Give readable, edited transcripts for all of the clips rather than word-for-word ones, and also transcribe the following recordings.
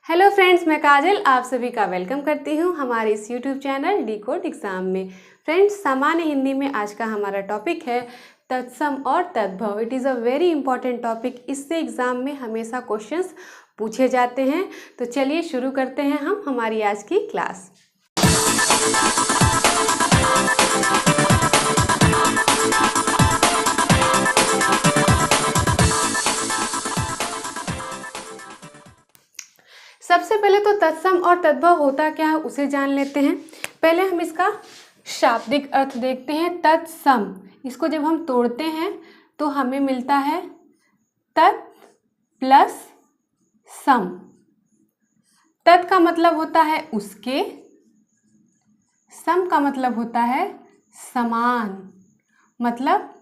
Hello friends, मैं काजल आप सभी का वेलकम करती हूँ हमारे इस यूट्यूब चैनल डिकोड एग्ज़ाम में। फ्रेंड्स, सामान्य हिंदी में आज का हमारा टॉपिक है तत्सम और तद्भव। It is a very important topic. इससे एग्ज़ाम में हमेशा क्वेश्चंस पूछे जाते हैं। तो चलिए शुरू करते हैं हम हमारी आज की क्लास। सबसे पहले तो तत्सम और तद्भव होता क्या है उसे जान लेते हैं। पहले हम इसका शाब्दिक अर्थ देखते हैं। तत्सम, इसको जब हम तोड़ते हैं तो हमें मिलता है तत् प्लस सम। तत् का मतलब होता है उसके, सम का मतलब होता है समान। मतलब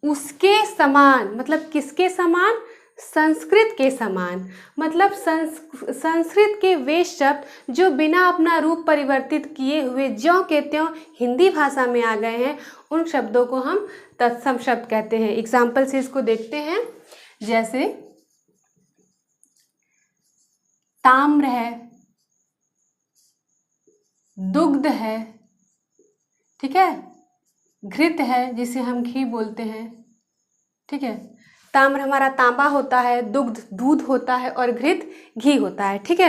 उसके समान, मतलब किसके समान? संस्कृत के समान। मतलब संस्कृत के वे शब्द जो बिना अपना रूप परिवर्तित किए हुए ज्यों के त्यों हिंदी भाषा में आ गए हैं, उन शब्दों को हम तत्सम शब्द कहते हैं। एग्जाम्पल से इसको देखते हैं। जैसे ताम्र है, दुग्ध है, ठीक है, घृत है जिसे हम घी बोलते हैं, ठीक है। ताम्र हमारा तांबा होता है, दुग्ध दूध होता है और घृत घी होता है, ठीक है।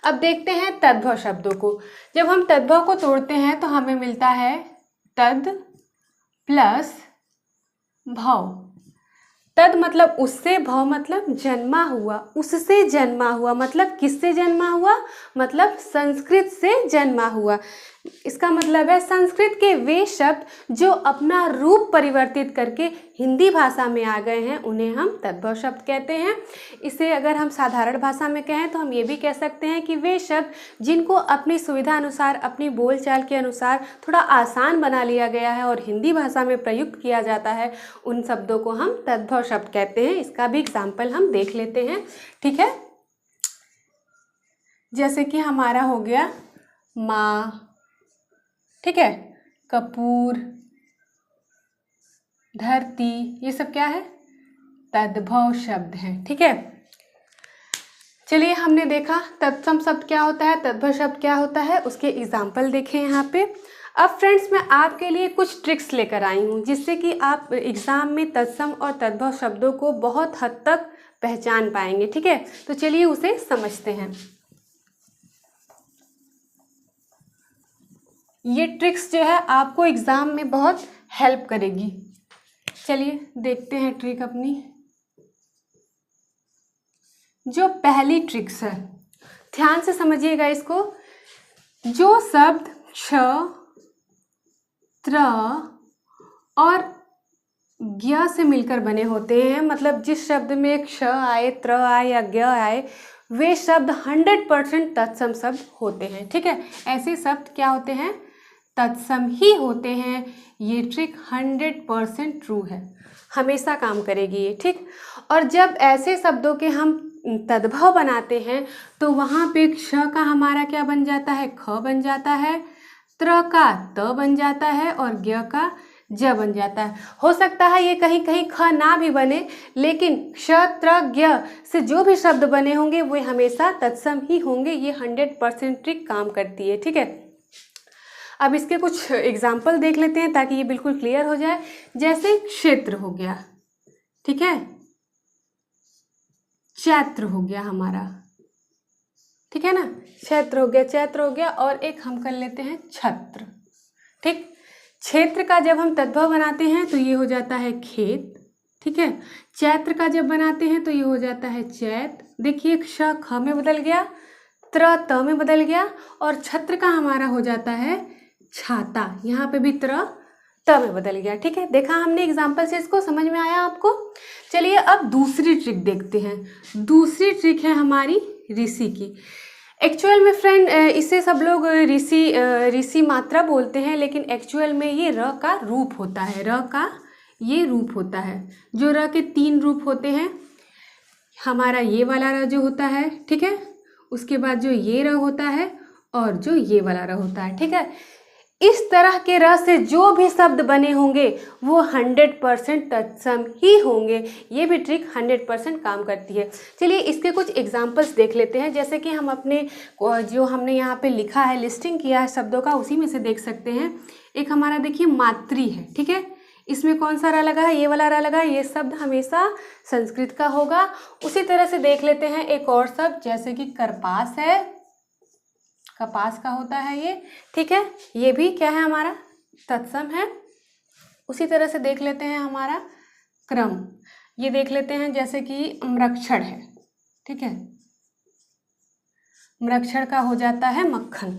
अब देखते हैं तद्भव शब्दों को। जब हम तद्भव को तोड़ते हैं तो हमें मिलता है तद प्लस भव। तद मतलब उससे, भव मतलब जन्मा हुआ, उससे जन्मा हुआ। मतलब किससे जन्मा हुआ? मतलब संस्कृत से जन्मा हुआ। इसका मतलब है संस्कृत के वे शब्द जो अपना रूप परिवर्तित करके हिंदी भाषा में आ गए हैं, उन्हें हम तद्भव शब्द कहते हैं। इसे अगर हम साधारण भाषा में कहें तो हम ये भी कह सकते हैं कि वे शब्द जिनको अपनी सुविधा अनुसार, अपनी बोलचाल के अनुसार थोड़ा आसान बना लिया गया है और हिंदी भाषा में प्रयुक्त किया जाता है, उन शब्दों को हम तद्भव शब्द कहते हैं। इसका भी एग्जाम्पल हम देख लेते हैं, ठीक है। जैसे कि हमारा हो गया माँ, ठीक है, कपूर, धरती, ये सब क्या है? तद्भव शब्द हैं, ठीक है। चलिए, हमने देखा तत्सम शब्द क्या होता है, तद्भव शब्द क्या होता है, उसके एग्जाम्पल देखें यहाँ पे। अब फ्रेंड्स, मैं आपके लिए कुछ ट्रिक्स लेकर आई हूँ जिससे कि आप एग्ज़ाम में तत्सम और तद्भव शब्दों को बहुत हद तक पहचान पाएंगे, ठीक है। तो चलिए उसे समझते हैं। ये ट्रिक्स जो है आपको एग्ज़ाम में बहुत हेल्प करेगी। चलिए देखते हैं ट्रिक अपनी। जो पहली ट्रिक्स है, ध्यान से समझिएगा इसको। जो शब्द क्ष, त्र और ज्ञ से मिलकर बने होते हैं, मतलब जिस शब्द में क्ष आए, त्र आए या ज्ञ आए, वे शब्द 100% तत्सम शब्द होते हैं, ठीक है। ऐसे शब्द क्या होते हैं? तत्सम ही होते हैं। ये ट्रिक 100% ट्रू है, हमेशा काम करेगी ये, ठीक। और जब ऐसे शब्दों के हम तद्भव बनाते हैं तो वहाँ पे क्ष का हमारा क्या बन जाता है? ख बन जाता है, त्र का त बन जाता है और ज्ञ का ज बन जाता है। हो सकता है ये कहीं कहीं ख ना भी बने, लेकिन क्ष, त्र, ज्ञ से जो भी शब्द बने होंगे वे हमेशा तत्सम ही होंगे। ये 100% ट्रिक काम करती है, ठीक है। अब इसके कुछ एग्जाम्पल देख लेते हैं ताकि ये बिल्कुल क्लियर हो जाए। जैसे क्षेत्र हो गया, ठीक है, चैत्र हो गया हमारा, ठीक है ना, क्षेत्र हो गया, चैत्र हो गया। और एक हम कर लेते हैं छत्र, ठीक। क्षेत्र का जब हम तद्भव बनाते हैं तो ये हो जाता है खेत, ठीक है। चैत्र का जब बनाते हैं तो ये हो जाता है चैत। देखिए, क्ष ख में बदल गया, त्र त में बदल गया और छत्र का हमारा हो जाता है छाता। यहाँ पे भी त्र त में बदल गया, ठीक है। देखा हमने एग्जाम्पल से, इसको समझ में आया आपको? चलिए अब दूसरी ट्रिक देखते हैं। दूसरी ट्रिक है हमारी ऋषि की। एक्चुअल में फ्रेंड इसे सब लोग ऋषि मात्रा बोलते हैं, लेकिन एक्चुअल में ये र का रूप होता है। र का ये रूप होता है। जो र के 3 रूप होते हैं, हमारा ये वाला र जो होता है, ठीक है, उसके बाद जो ये र होता है और जो ये वाला र होता है, ठीक है। इस तरह के र से जो भी शब्द बने होंगे वो 100% तत्सम ही होंगे। ये भी ट्रिक 100% काम करती है। चलिए इसके कुछ एग्जांपल्स देख लेते हैं। जैसे कि हम अपने जो हमने यहाँ पे लिखा है, लिस्टिंग किया है शब्दों का, उसी में से देख सकते हैं। एक हमारा देखिए मातृ है, ठीक है, इसमें कौन सा र लगा है, ये वाला र लगा है। ये शब्द हमेशा संस्कृत का होगा। उसी तरह से देख लेते हैं एक और शब्द, जैसे कि करपास है, कपास का होता है ये, ठीक है, ये भी क्या है हमारा तत्सम है। उसी तरह से देख लेते हैं हमारा क्रम, ये देख लेते हैं जैसे कि मृक्षण है, ठीक है, मृक्षण का हो जाता है मक्खन।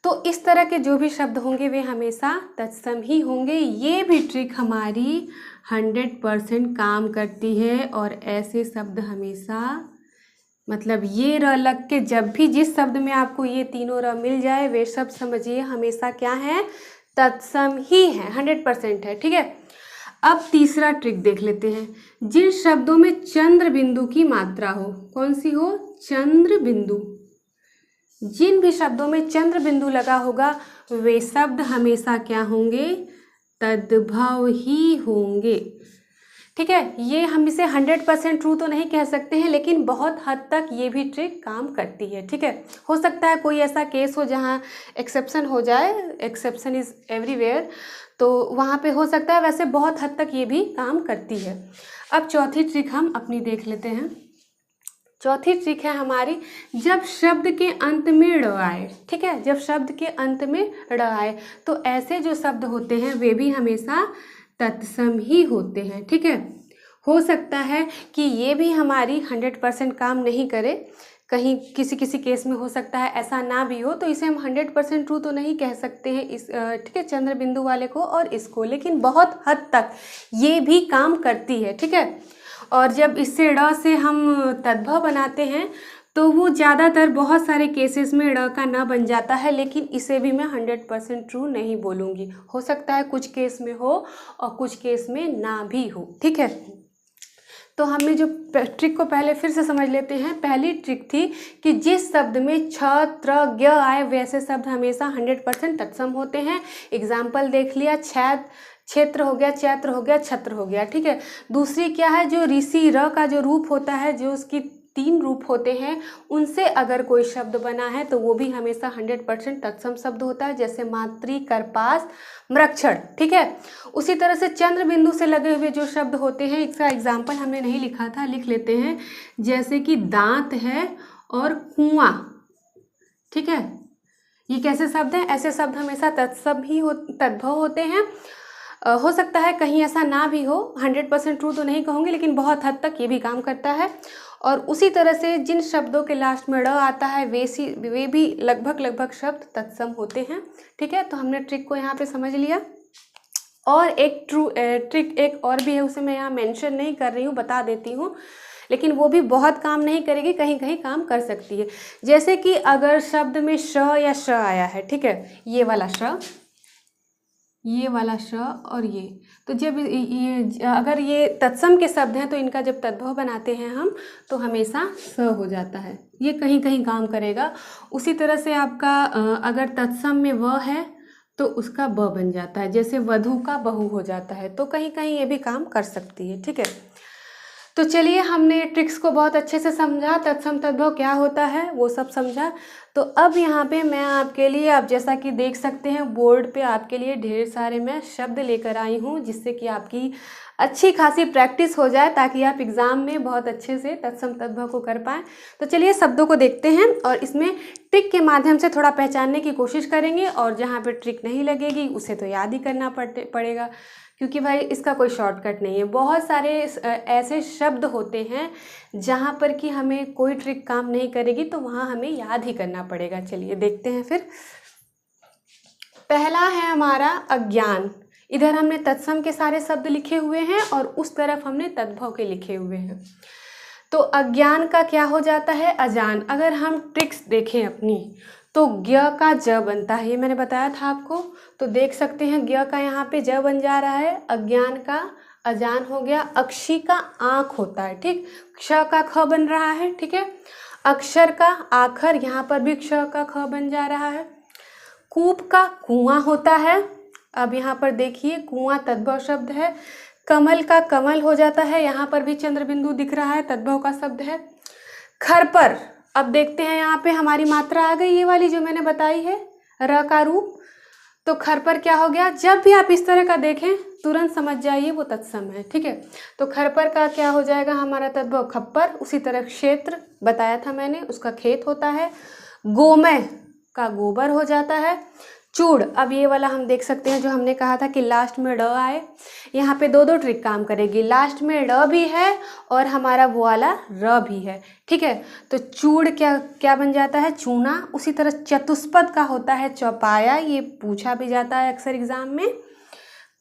तो इस तरह के जो भी शब्द होंगे वे हमेशा तत्सम ही होंगे। ये भी ट्रिक हमारी 100% काम करती है। और ऐसे शब्द हमेशा, मतलब ये र लग के जब भी जिस शब्द में आपको ये तीनों र मिल जाए वे शब्द समझिए हमेशा क्या है, तत्सम ही है, 100% है, ठीक है। अब तीसरा ट्रिक देख लेते हैं। जिन शब्दों में चंद्र बिंदु की मात्रा हो, कौन सी हो, चंद्र बिंदु, जिन भी शब्दों में चंद्र बिंदु लगा होगा वे शब्द हमेशा क्या होंगे, तद्भव ही होंगे, ठीक है। ये हम इसे 100% ट्रू तो नहीं कह सकते हैं, लेकिन बहुत हद तक ये भी ट्रिक काम करती है, ठीक है। हो सकता है कोई ऐसा केस हो जहाँ एक्सेप्शन हो जाए, एक्सेप्शन इज़ एवरीवेयर, तो वहाँ पे हो सकता है, वैसे बहुत हद तक ये भी काम करती है। अब चौथी ट्रिक हम अपनी देख लेते हैं। चौथी ट्रिक है हमारी, जब शब्द के अंत में ड़ आए, ठीक है, जब शब्द के अंत में ड़ आए तो ऐसे जो शब्द होते हैं वे भी हमेशा तत्सम ही होते हैं, ठीक है। हो सकता है कि ये भी हमारी 100% काम नहीं करे, कहीं किसी किसी केस में हो सकता है ऐसा ना भी हो, तो इसे हम 100% ट्रू तो नहीं कह सकते हैं इस, ठीक है, चंद्र बिंदु वाले को और इसको, लेकिन बहुत हद तक ये भी काम करती है, ठीक है। और जब इससे ड़ से हम तद्भव बनाते हैं तो वो ज़्यादातर बहुत सारे केसेस में ड़ का ना बन जाता है, लेकिन इसे भी मैं 100% ट्रू नहीं बोलूँगी। हो सकता है कुछ केस में हो और कुछ केस में ना भी हो, ठीक है। तो हमने जो ट्रिक को पहले फिर से समझ लेते हैं। पहली ट्रिक थी कि जिस शब्द में छ, त्र, ज्ञ आए वैसे शब्द हमेशा 100% तत्सम होते हैं। एग्जाम्पल देख लिया, छैद, क्षेत्र हो गया, चैत्र हो गया, छत्र हो गया, ठीक है। दूसरी क्या है, जो ऋषि र का जो रूप होता है, जो उसकी 3 रूप होते हैं, उनसे अगर कोई शब्द बना है तो वो भी हमेशा 100% तत्सम शब्द होता है, जैसे मातृ, करपास, मृक्षण, ठीक है। उसी तरह से चंद्र बिंदु से लगे हुए जो शब्द होते हैं, इसका एग्जाम्पल हमने नहीं लिखा था, लिख लेते हैं, जैसे कि दांत है और कुआं, ठीक है। ये कैसे शब्द हैं, ऐसे शब्द हमेशा तत्सम ही तद्भव होते हैं। हो सकता है कहीं ऐसा ना भी हो, 100% ट्रू तो नहीं कहूँगी, लेकिन बहुत हद तक ये भी काम करता है। और उसी तरह से जिन शब्दों के लास्ट में ड़ आता है वे भी लगभग शब्द तत्सम होते हैं, ठीक है। तो हमने ट्रिक को यहाँ पे समझ लिया। और एक ट्रिक एक और भी है, उसे मैं यहाँ मेंशन नहीं कर रही हूँ, बता देती हूँ, लेकिन वो भी बहुत काम नहीं करेगी, कहीं कहीं काम कर सकती है। जैसे कि अगर शब्द में श या श आया है, ठीक है, ये वाला श, ये वाला श और ये, तो जब ये अगर ये तत्सम के शब्द हैं तो इनका जब तद्भव बनाते हैं हम तो हमेशा स हो जाता है, ये कहीं कहीं काम करेगा। उसी तरह से आपका अगर तत्सम में व है तो उसका ब बन जाता है, जैसे वधु का बहु हो जाता है, तो कहीं कहीं ये भी काम कर सकती है, ठीक है। तो चलिए हमने ट्रिक्स को बहुत अच्छे से समझा, तत्सम तद्भव क्या होता है वो सब समझा। तो अब यहाँ पे मैं आपके लिए, आप जैसा कि देख सकते हैं बोर्ड पे आपके लिए ढेर सारे मैं शब्द लेकर आई हूँ, जिससे कि आपकी अच्छी खासी प्रैक्टिस हो जाए, ताकि आप एग्ज़ाम में बहुत अच्छे से तत्सम तद्भव को कर पाएँ। तो चलिए शब्दों को देखते हैं और इसमें ट्रिक के माध्यम से थोड़ा पहचानने की कोशिश करेंगे, और जहाँ पे ट्रिक नहीं लगेगी उसे तो याद ही करना पड़ेगा, क्योंकि भाई इसका कोई शॉर्टकट नहीं है। बहुत सारे ऐसे शब्द होते हैं जहाँ पर कि हमें कोई ट्रिक काम नहीं करेगी, तो वहाँ हमें याद ही करना पड़ेगा। चलिए देखते हैं फिर। पहला है हमारा अज्ञान। इधर हमने तत्सम के सारे शब्द लिखे हुए हैं और उस तरफ हमने तद्भव के लिखे हुए हैं। तो अज्ञान का क्या हो जाता है, अजान। अगर हम ट्रिक्स देखें अपनी तो ज्ञ का ज बनता है, ये मैंने बताया था आपको। तो देख सकते हैं ज्ञ का यहाँ पे ज बन जा रहा है, अज्ञान का अजान हो गया। अक्षी का आँख होता है, ठीक, क्ष का ख बन रहा है, ठीक है। अक्षर का आखर, यहाँ पर भी क्ष का ख बन जा रहा है। कूप का कुआं होता है। अब यहाँ पर देखिए कुआं तद्भव शब्द है। कमल का कमल हो जाता है, यहाँ पर भी चंद्र बिंदु दिख रहा है, तद्भव का शब्द है। खरपर, अब देखते हैं यहाँ पे हमारी मात्रा आ गई, ये वाली जो मैंने बताई है र का रूप। तो खरपर क्या हो गया, जब भी आप इस तरह का देखें तुरंत समझ जाइए वो तत्सम है, ठीक है। तो खरपर का क्या हो जाएगा हमारा तद्भव खप्पर। उसी तरह क्षेत्र बताया था मैंने, उसका खेत होता है। गोमय का गोबर हो जाता है। चूड़, अब ये वाला हम देख सकते हैं जो हमने कहा था कि लास्ट में ड आए, यहाँ पे दो ट्रिक काम करेगी, लास्ट में ड भी है और हमारा वो वाला र भी है, ठीक है। तो चूड़ क्या क्या बन जाता है, चूना। उसी तरह चतुष्पद का होता है चौपाया, ये पूछा भी जाता है अक्सर एग्जाम में।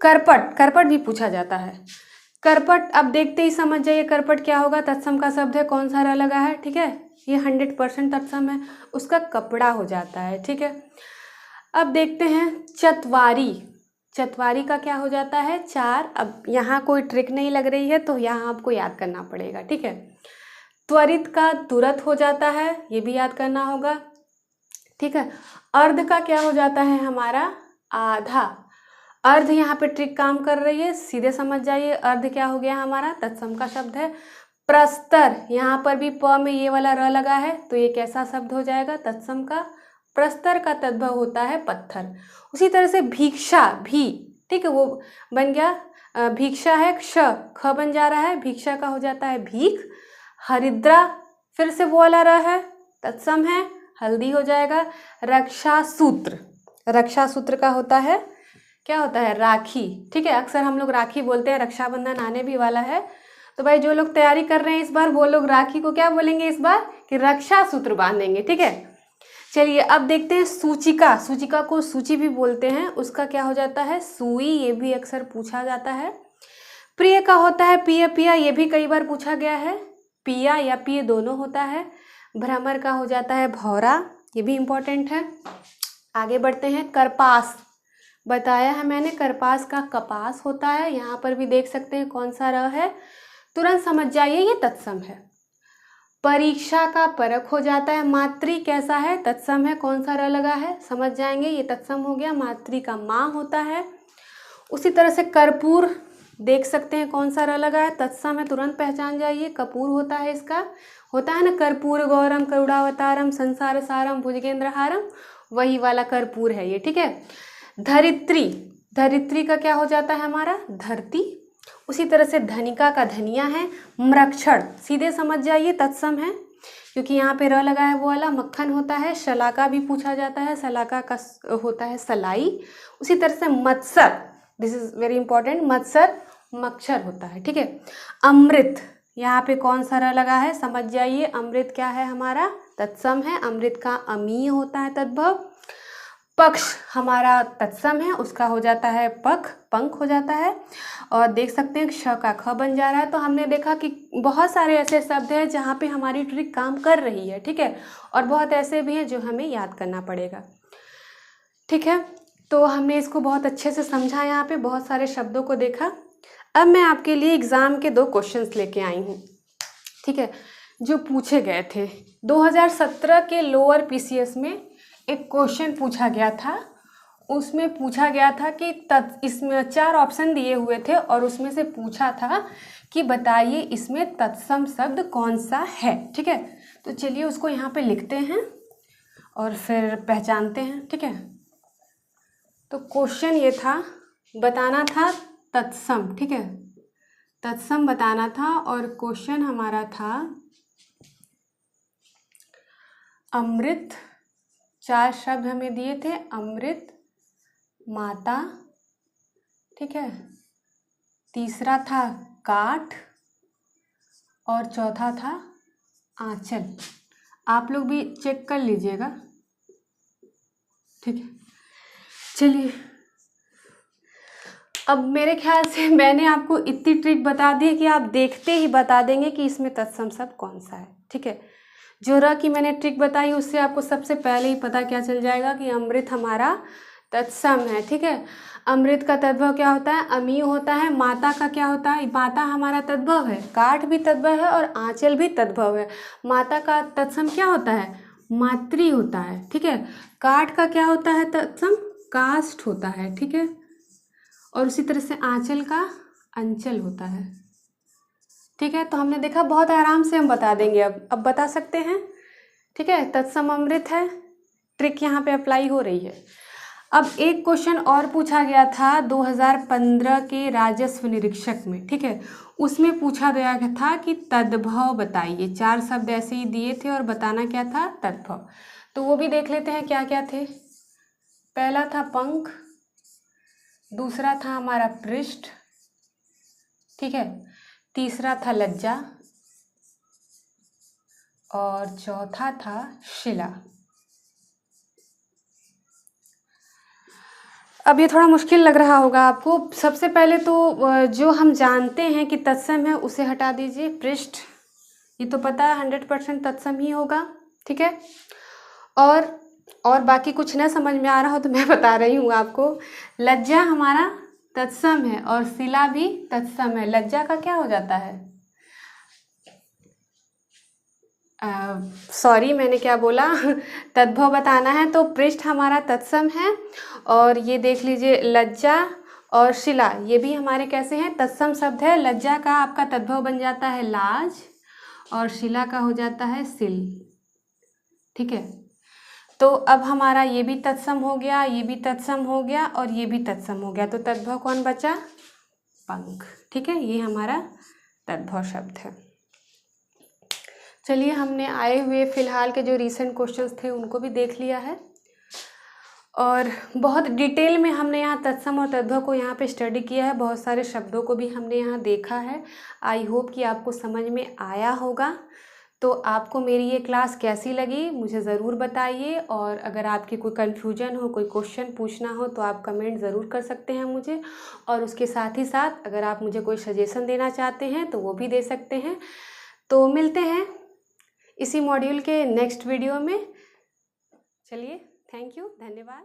करपट, करपट भी पूछा जाता है। करपट, अब देखते ही समझ जाइए करपट क्या होगा, तत्सम का शब्द है, कौन सा र लगा है, ठीक है, ये 100% तत्सम है, उसका कपड़ा हो जाता है, ठीक है। अब देखते हैं चतवारी, चतवारी का क्या हो जाता है, चार। अब यहाँ कोई ट्रिक नहीं लग रही है तो यहाँ आपको याद करना पड़ेगा, ठीक है। त्वरित का तुरत हो जाता है, ये भी याद करना होगा, ठीक है। अर्ध का क्या हो जाता है हमारा, आधा। अर्ध यहाँ पे ट्रिक काम कर रही है, सीधे समझ जाइए, अर्ध क्या हो गया हमारा, तत्सम का शब्द है। प्रस्तर, यहाँ पर भी प में ये वाला र लगा है तो ये कैसा शब्द हो जाएगा, तत्सम का। प्रस्तर का तद्भव होता है पत्थर। उसी तरह से भिक्षा, भी, ठीक है, वो बन गया भिक्षा है, क्ष, ख बन जा रहा है, भिक्षा का हो जाता है भीख। हरिद्रा, फिर से वो वाला र है, तत्सम है, हल्दी हो जाएगा। रक्षा सूत्र, रक्षा सूत्र का होता है, क्या होता है, राखी, ठीक है। अक्सर हम लोग राखी बोलते हैं, रक्षाबंधन आने भी वाला है, तो भाई जो लोग तैयारी कर रहे हैं इस बार वो लोग राखी को क्या बोलेंगे इस बार, कि रक्षा सूत्र बांधेंगे, ठीक है। चलिए अब देखते हैं सूचिका, सूचिका को सूची भी बोलते हैं, उसका क्या हो जाता है, सुई, ये भी अक्सर पूछा जाता है। प्रिय का होता है पिया पिया, ये भी कई बार पूछा गया है, पिया या पिय दोनों होता है। भ्रमर का हो जाता है भौरा, ये भी इम्पोर्टेंट है। आगे बढ़ते हैं, करपास, बताया है मैंने, करपास का कपास होता है, यहाँ पर भी देख सकते हैं कौन सा र है, तुरंत समझ जाइए ये तत्सम है। परीक्षा का परख हो जाता है, मातृ कैसा है, तत्सम है, कौन सा र लगा है, समझ जाएंगे ये तत्सम हो गया। मातृ का माँ होता है। उसी तरह से कर्पूर, देख सकते हैं कौन सा र लगा है, तत्सम है, तुरंत पहचान जाइए, कपूर होता है इसका, होता है ना कर्पूर गौरम करुणावतारम संसार सारम भुजगेंद्रहारम, वही वाला कर्पूर है ये, ठीक है। धरित्री, धरित्री का क्या हो जाता है हमारा, धरती। उसी तरह से धनिका का धनिया है। मृक्षण, सीधे समझ जाइए तत्सम है, क्योंकि यहाँ पे र लगा है वो वाला। मक्खन होता है। शलाका भी पूछा जाता है, शलाका का होता है सलाई। उसी तरह से मत्सर, दिस इज वेरी इंपॉर्टेंट, मत्सर मक्षर होता है, ठीक है। अमृत, यहाँ पे कौन सा र लगा है, समझ जाइए, अमृत क्या है हमारा, तत्सम है, अमृत का अमीय होता है तद्भव। पक्ष हमारा तत्सम है, उसका हो जाता है पख, पंख हो जाता है। और देख सकते हैं क्ष का ख बन जा रहा है। तो हमने देखा कि बहुत सारे ऐसे शब्द हैं जहाँ पे हमारी ट्रिक काम कर रही है, ठीक है, और बहुत ऐसे भी हैं जो हमें याद करना पड़ेगा, ठीक है। तो हमने इसको बहुत अच्छे से समझा, यहाँ पे बहुत सारे शब्दों को देखा। अब मैं आपके लिए एग्ज़ाम के 2 क्वेश्चंस लेके आई हूँ, ठीक है, जो पूछे गए थे 2017 के लोअर पीसीएस में। एक क्वेश्चन पूछा गया था, उसमें पूछा गया था कि इसमें 4 ऑप्शन दिए हुए थे और उसमें से पूछा था कि बताइए इसमें तत्सम शब्द कौन सा है, ठीक है। तो चलिए उसको यहाँ पे लिखते हैं और फिर पहचानते हैं, ठीक है। तो क्वेश्चन ये था, बताना था तत्सम, ठीक है, तत्सम बताना था। और क्वेश्चन हमारा था अमृत, 4 शब्द हमें दिए थे, अमृत, माता, ठीक है, तीसरा था काठ और चौथा था आंचल। आप लोग भी चेक कर लीजिएगा, ठीक है। चलिए अब मेरे ख्याल से मैंने आपको इतनी ट्रिक बता दी है कि आप देखते ही बता देंगे कि इसमें तत्सम शब्द कौन सा है, ठीक है। जो र की मैंने ट्रिक बताई उससे आपको सबसे पहले ही पता क्या चल जाएगा कि अमृत हमारा तत्सम है, ठीक है। अमृत का तद्भव क्या होता है, अमीय होता है। माता का क्या होता है, माता हमारा तद्भव है, काठ भी तद्भव है और आंचल भी तद्भव है। माता का तत्सम क्या होता है, मातृ होता है, ठीक है। काठ का क्या होता है तत्सम, काष्ठ होता है, ठीक है। और उसी तरह से आंचल का अंचल होता है, ठीक है। तो हमने देखा, बहुत आराम से हम बता देंगे, अब बता सकते हैं, ठीक है। तत्सम अमृत है, ट्रिक यहाँ पे अप्लाई हो रही है। अब एक क्वेश्चन और पूछा गया था 2015 के राजस्व निरीक्षक में, ठीक है। उसमें पूछा गया था कि तद्भव बताइए, 4 शब्द ऐसे ही दिए थे और बताना क्या था, तद्भव। तो वो भी देख लेते हैं क्या क्या थे। पहला था पंख, दूसरा था हमारा पृष्ठ, ठीक है, तीसरा था लज्जा और चौथा था शिला। अब ये थोड़ा मुश्किल लग रहा होगा आपको। सबसे पहले तो जो हम जानते हैं कि तत्सम है उसे हटा दीजिए। पृष्ठ, ये तो पता है 100% तत्सम ही होगा, ठीक है। और बाकी कुछ ना समझ में आ रहा हो तो मैं बता रही हूँ आपको। लज्जा हमारा तत्सम है और शिला भी तत्सम है। लज्जा का क्या हो जाता है, सॉरी मैंने क्या बोला, तद्भव बताना है तो पृष्ठ हमारा तत्सम है। और ये देख लीजिए लज्जा और शिला, ये भी हमारे कैसे हैं, तत्सम शब्द है। लज्जा का आपका तद्भव बन जाता है लाज और शिला का हो जाता है सिल, ठीक है। तो अब हमारा ये भी तत्सम हो गया, ये भी तत्सम हो गया और ये भी तत्सम हो गया। तो तद्भव कौन बचा, पंख, ठीक है। ये हमारा तद्भव शब्द है। चलिए, हमने आए हुए फिलहाल के जो रीसेंट क्वेश्चंस थे उनको भी देख लिया है और बहुत डिटेल में हमने यहाँ तत्सम और तद्भव को यहाँ पे स्टडी किया है। बहुत सारे शब्दों को भी हमने यहाँ देखा है। आई होप कि आपको समझ में आया होगा। तो आपको मेरी ये क्लास कैसी लगी मुझे ज़रूर बताइए। और अगर आपकी कोई कन्फ्यूजन हो, कोई क्वेश्चन पूछना हो तो आप कमेंट ज़रूर कर सकते हैं मुझे। और उसके साथ ही साथ अगर आप मुझे कोई सजेशन देना चाहते हैं तो वो भी दे सकते हैं। तो मिलते हैं इसी मॉड्यूल के नेक्स्ट वीडियो में। चलिए, थैंक यू, धन्यवाद।